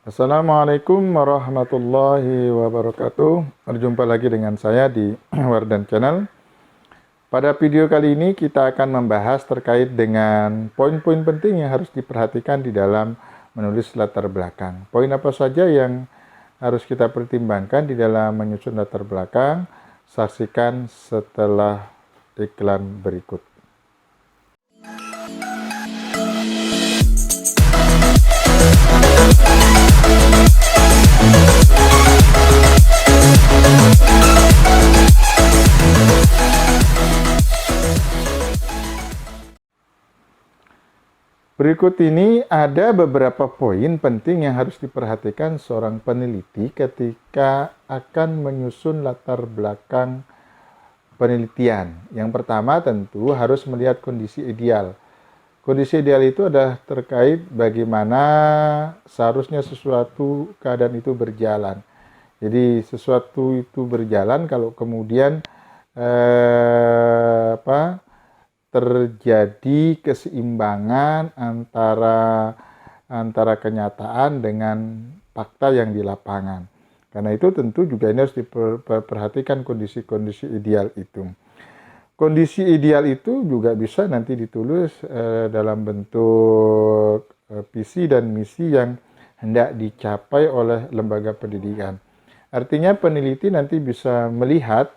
Assalamualaikum warahmatullahi wabarakatuh. Berjumpa lagi dengan saya di Wardan Channel. Pada video kali ini kita akan membahas terkait dengan poin-poin penting yang harus diperhatikan di dalam menulis latar belakang. Poin apa saja yang harus kita pertimbangkan di dalam menyusun latar belakang? Saksikan setelah iklan berikut. Berikut ini ada beberapa poin penting yang harus diperhatikan seorang peneliti ketika akan menyusun latar belakang penelitian. Yang pertama tentu harus melihat kondisi ideal. Kondisi ideal itu adalah terkait bagaimana seharusnya sesuatu keadaan itu berjalan. Jadi sesuatu itu berjalan kalau kemudian terjadi keseimbangan antara kenyataan dengan fakta yang di lapangan. Karena itu tentu juga ini harus diperhatikan kondisi-kondisi ideal itu. Kondisi ideal itu juga bisa nanti ditulis dalam bentuk visi dan misi yang hendak dicapai oleh lembaga pendidikan. Artinya peneliti nanti bisa melihat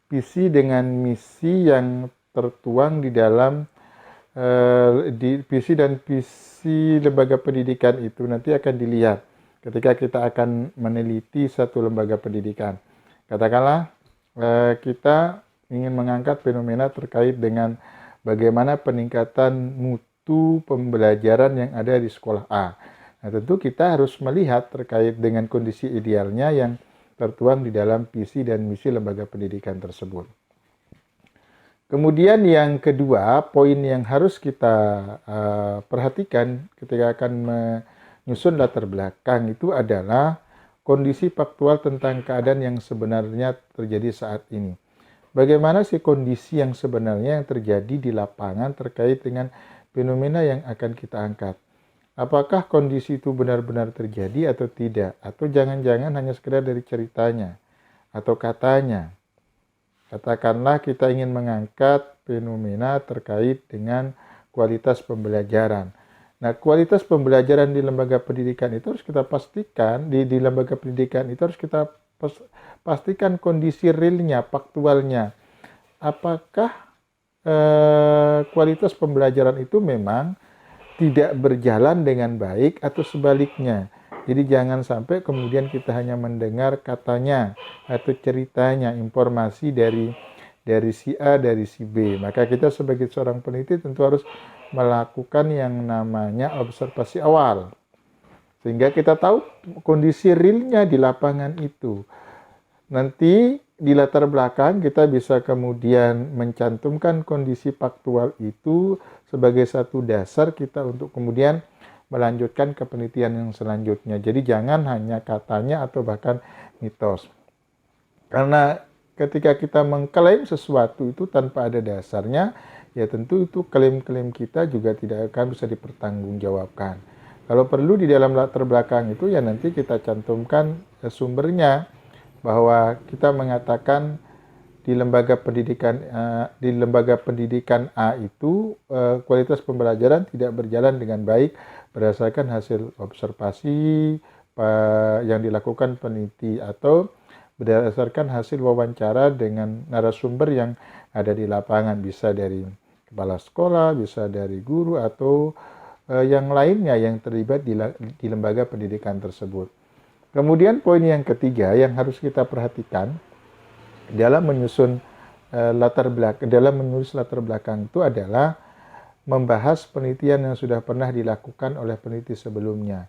visi dengan misi yang tertuang di dalam visi dan visi lembaga pendidikan itu nanti akan dilihat ketika kita akan meneliti satu lembaga pendidikan. Katakanlah kita ingin mengangkat fenomena terkait dengan bagaimana peningkatan mutu pembelajaran yang ada di sekolah A. Nah, tentu kita harus melihat terkait dengan kondisi idealnya yang tertuang di dalam visi dan misi lembaga pendidikan tersebut. Kemudian yang kedua, poin yang harus kita perhatikan ketika akan menyusun latar belakang itu adalah kondisi faktual tentang keadaan yang sebenarnya terjadi saat ini. Bagaimana sih kondisi yang sebenarnya yang terjadi di lapangan terkait dengan fenomena yang akan kita angkat? Apakah kondisi itu benar-benar terjadi atau tidak? Atau jangan-jangan hanya sekedar dari ceritanya atau katanya? Katakanlah kita ingin mengangkat fenomena terkait dengan kualitas pembelajaran. Nah, kualitas pembelajaran di lembaga pendidikan itu harus kita pastikan, di lembaga pendidikan itu harus kita pastikan kondisi realnya, faktualnya. Apakah kualitas pembelajaran itu memang tidak berjalan dengan baik atau sebaliknya? Jadi jangan sampai kemudian kita hanya mendengar katanya atau ceritanya, informasi dari si A, dari si B. Maka kita sebagai seorang peneliti tentu harus melakukan yang namanya observasi awal. Sehingga kita tahu kondisi realnya di lapangan itu. Nanti di latar belakang kita bisa kemudian mencantumkan kondisi faktual itu sebagai satu dasar kita untuk kemudian melanjutkan ke penelitian yang selanjutnya. Jadi jangan hanya katanya atau bahkan mitos. Karena ketika kita mengklaim sesuatu itu tanpa ada dasarnya, ya tentu itu klaim-klaim kita juga tidak akan bisa dipertanggungjawabkan. Kalau perlu di dalam latar belakang itu ya nanti kita cantumkan sumbernya, bahwa kita mengatakan di lembaga pendidikan A itu kualitas pembelajaran tidak berjalan dengan baik berdasarkan hasil observasi yang dilakukan peneliti atau berdasarkan hasil wawancara dengan narasumber yang ada di lapangan, bisa dari kepala sekolah, bisa dari guru atau yang lainnya yang terlibat di lembaga pendidikan tersebut. Kemudian poin yang ketiga yang harus kita perhatikan dalam menyusun dalam menulis latar belakang itu adalah membahas penelitian yang sudah pernah dilakukan oleh peneliti sebelumnya.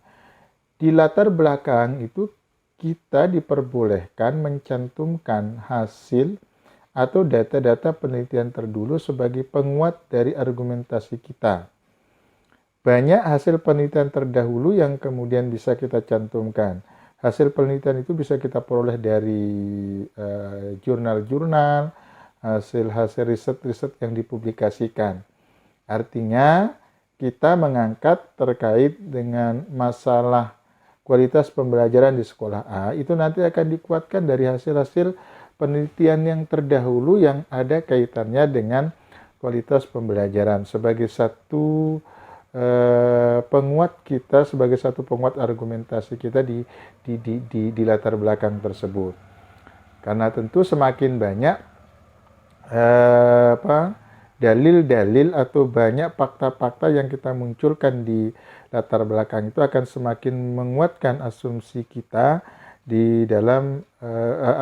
Di latar belakang itu kita diperbolehkan mencantumkan hasil atau data-data penelitian terdahulu sebagai penguat dari argumentasi kita. Banyak hasil penelitian terdahulu yang kemudian bisa kita cantumkan. Hasil penelitian itu bisa kita peroleh dari jurnal-jurnal, hasil riset-riset yang dipublikasikan. Artinya kita mengangkat terkait dengan masalah kualitas pembelajaran di sekolah A itu nanti akan dikuatkan dari hasil-hasil penelitian yang terdahulu yang ada kaitannya dengan kualitas pembelajaran sebagai satu penguat kita, sebagai satu penguat argumentasi kita di latar belakang tersebut. Karena tentu semakin banyak dalil-dalil atau banyak fakta-fakta yang kita munculkan di latar belakang itu akan semakin menguatkan asumsi kita di dalam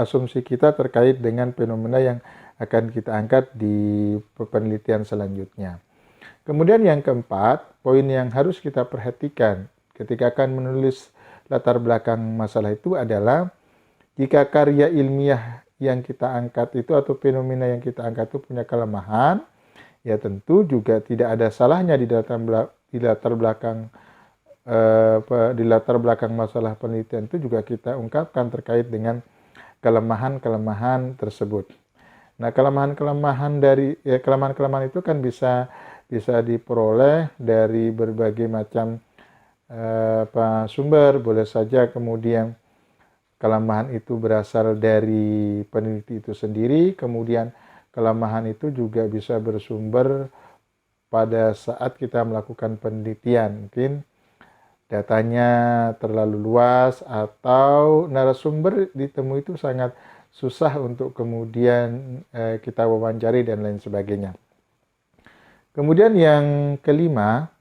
asumsi kita terkait dengan fenomena yang akan kita angkat di penelitian selanjutnya. Kemudian yang keempat, poin yang harus kita perhatikan ketika akan menulis latar belakang masalah itu adalah jika karya ilmiah yang kita angkat itu atau fenomena yang kita angkat itu punya kelemahan, ya tentu juga tidak ada salahnya di latar belakang masalah penelitian itu juga kita ungkapkan terkait dengan kelemahan-kelemahan tersebut. Nah, kelemahan-kelemahan itu kan bisa diperoleh dari berbagai macam sumber. Boleh saja kemudian kelemahan itu berasal dari peneliti itu sendiri, kemudian kelemahan itu juga bisa bersumber pada saat kita melakukan penelitian. Mungkin datanya terlalu luas atau narasumber ditemui itu sangat susah untuk kemudian kita wawancari dan lain sebagainya. Kemudian yang kelima,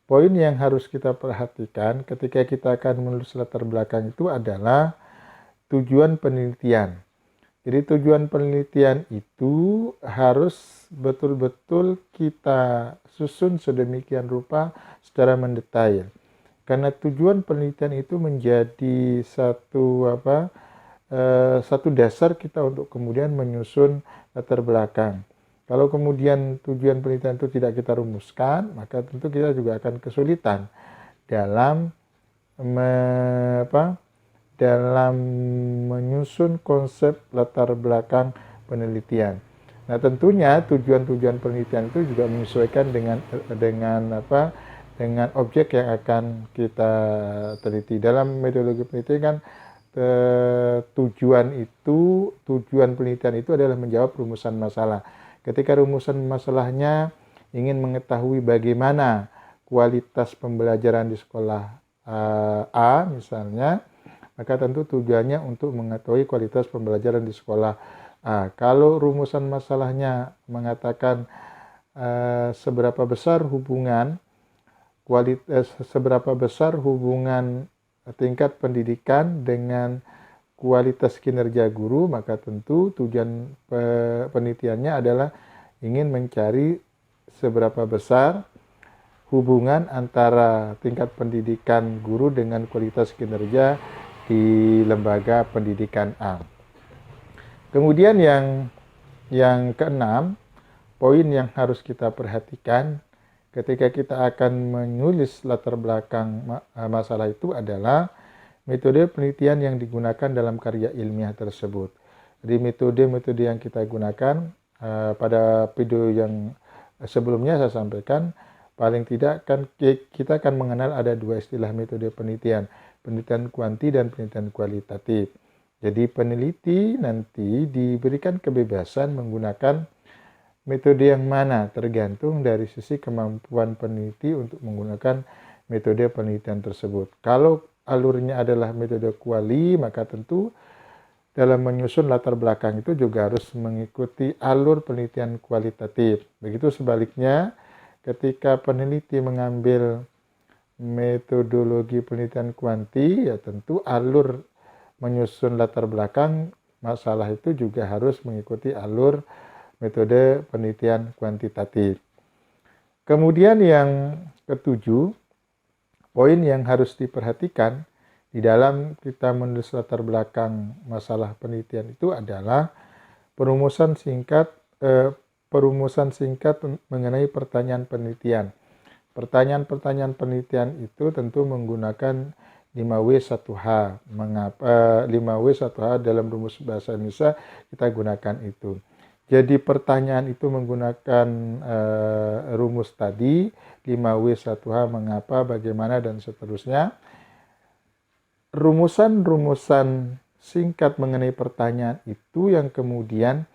poin yang harus kita perhatikan ketika kita akan menulis latar belakang itu adalah tujuan penelitian. Jadi tujuan penelitian itu harus betul-betul kita susun sedemikian rupa secara mendetail. Karena tujuan penelitian itu menjadi satu dasar kita untuk kemudian menyusun latar belakang. Kalau kemudian tujuan penelitian itu tidak kita rumuskan, maka tentu kita juga akan kesulitan dalam menyusun konsep latar belakang penelitian. Nah, tentunya tujuan-tujuan penelitian itu juga menyesuaikan dengan objek yang akan kita teliti. Dalam metodologi penelitian kan tujuan penelitian itu adalah menjawab rumusan masalah. Ketika rumusan masalahnya ingin mengetahui bagaimana kualitas pembelajaran di sekolah A misalnya, maka tentu tujuannya untuk mengetahui kualitas pembelajaran di sekolah A. Kalau rumusan masalahnya mengatakan seberapa besar hubungan tingkat pendidikan dengan kualitas kinerja guru, maka tentu tujuan penelitiannya adalah ingin mencari seberapa besar hubungan antara tingkat pendidikan guru dengan kualitas kinerja di lembaga pendidikan A. Kemudian yang keenam, poin yang harus kita perhatikan ketika kita akan menulis latar belakang masalah itu adalah metode penelitian yang digunakan dalam karya ilmiah tersebut. Jadi metode-metode yang kita gunakan pada video yang sebelumnya saya sampaikan, paling tidak kan kita akan mengenal ada dua istilah metode penelitian kuanti dan penelitian kualitatif. Jadi peneliti nanti diberikan kebebasan menggunakan metode yang mana tergantung dari sisi kemampuan peneliti untuk menggunakan metode penelitian tersebut. Kalau alurnya adalah metode kuali, maka tentu dalam menyusun latar belakang itu juga harus mengikuti alur penelitian kualitatif. Begitu sebaliknya, ketika peneliti mengambil metodologi penelitian kuanti, ya tentu alur menyusun latar belakang masalah itu juga harus mengikuti alur metode penelitian kuantitatif. Kemudian yang ketujuh, poin yang harus diperhatikan di dalam kita menulis latar belakang masalah penelitian itu adalah perumusan singkat mengenai pertanyaan penelitian. Pertanyaan-pertanyaan penelitian itu tentu menggunakan 5W1H. Mengapa 5W1H dalam rumus bahasa Indonesia kita gunakan itu. Jadi pertanyaan itu menggunakan rumus tadi 5W1H, mengapa, bagaimana, dan seterusnya. rumusan-rumusan singkat mengenai pertanyaan itu yang kemudian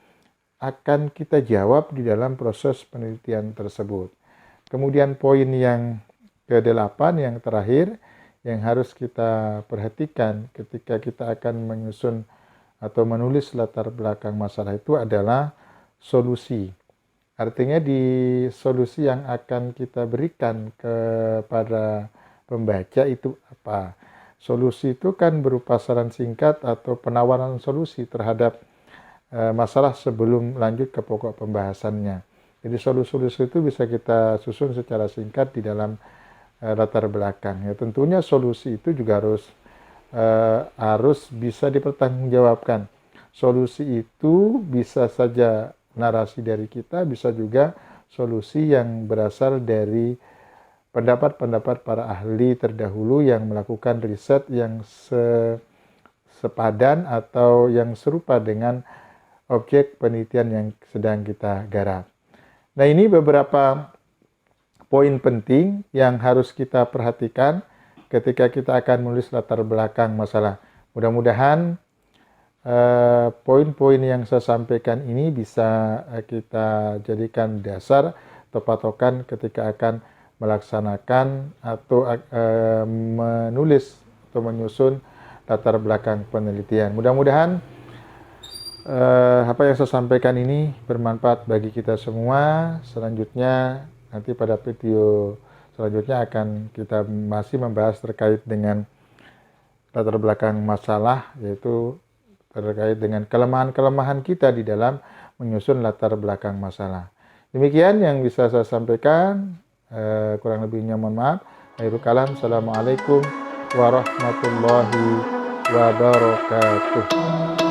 akan kita jawab di dalam proses penelitian tersebut. Kemudian poin yang ke-8 yang terakhir yang harus kita perhatikan ketika kita akan menyusun atau menulis latar belakang masalah itu adalah solusi. Artinya di solusi yang akan kita berikan kepada pembaca itu apa? Solusi itu kan berupa saran singkat atau penawaran solusi terhadap masalah sebelum lanjut ke pokok pembahasannya. Jadi solusi-solusi itu bisa kita susun secara singkat di dalam latar belakang. Ya, tentunya solusi itu juga harus bisa dipertanggungjawabkan. Solusi itu bisa saja narasi dari kita, bisa juga solusi yang berasal dari pendapat-pendapat para ahli terdahulu yang melakukan riset yang sepadan atau yang serupa dengan objek penelitian yang sedang kita garap. Nah, ini beberapa poin penting yang harus kita perhatikan ketika kita akan menulis latar belakang masalah. Mudah-mudahan poin-poin yang saya sampaikan ini bisa kita jadikan dasar atau patokan ketika akan melaksanakan atau menulis atau menyusun latar belakang penelitian. Mudah-mudahan apa yang saya sampaikan ini bermanfaat bagi kita semua. Selanjutnya, nanti pada video selanjutnya akan kita masih membahas terkait dengan latar belakang masalah, yaitu terkait dengan kelemahan-kelemahan kita di dalam menyusun latar belakang masalah. Demikian yang bisa saya sampaikan. Kurang lebihnya mohon maaf. Akhirul kalam. Assalamualaikum warahmatullahi wabarakatuh.